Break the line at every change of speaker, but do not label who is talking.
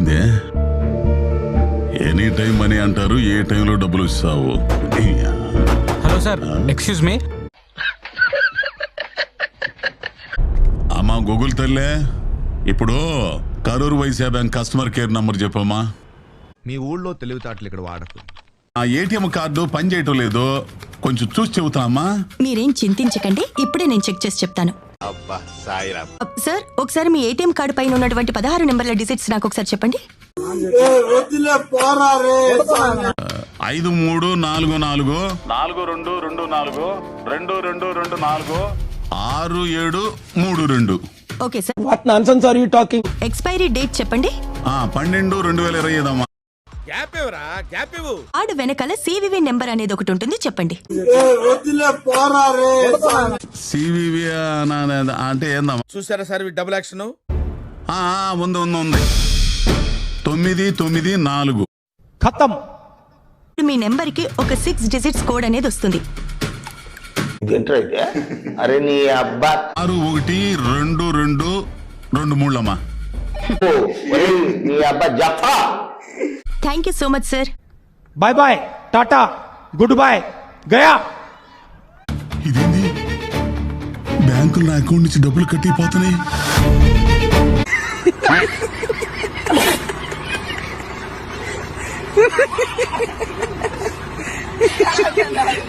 ఏందే any time money అంటారు, ఏ టైంలో డబ్బులు ఇస్తావు?
Hello sir, excuse me.
అమ్మా గూగుల్ తల్లే, ఇప్పుడు Karur Vysya bank customer care number చెప్పమ్మా.
మీ ఊళ్ళో తెలివితేటలు ఇక్కడ వాడకు.
ఆ ఏటీఎం కార్డు పని చేయటం లేదు, కొంచెం చూసి చెబుతామా?
మీరేం చింతించకండి, ఇప్పుడే నేను చెక్ చేసి చెప్తాను. సార్, ఒకసారి మీ ఏటీఎం కార్డు పైన ఉన్నటువంటి 16 నెంబర్ల డిజిట్స్ నాకు ఒకసారి చెప్పండి.
5342242222246732.
Okay sir.
What nonsense are you talking?
Expiry date చెప్పండి.
12/2025 అమ్మా.
కార్డు వెనకాల CVV నెంబర్ అనేది ఒకటి ఉంటుంది, చెప్పండి.
సివివి అంటే ఏందమ్మా?
చూసారా సార్ డబుల్ యాక్షన్?
ఉంది 994.
Khatam.
మీ నెంబర్ కి ఒక 6 డిజిట్స్ కోడ్ అనేది వస్తుంది.
612223 అమ్మా.
Thank you so much sir.
Bye bye. Tata. Goodbye. Gaya.
ఇదేంది, బ్యాంకులో నా అకౌంట్ నుంచి డబ్బులు కట్టిపోతున్నాయి.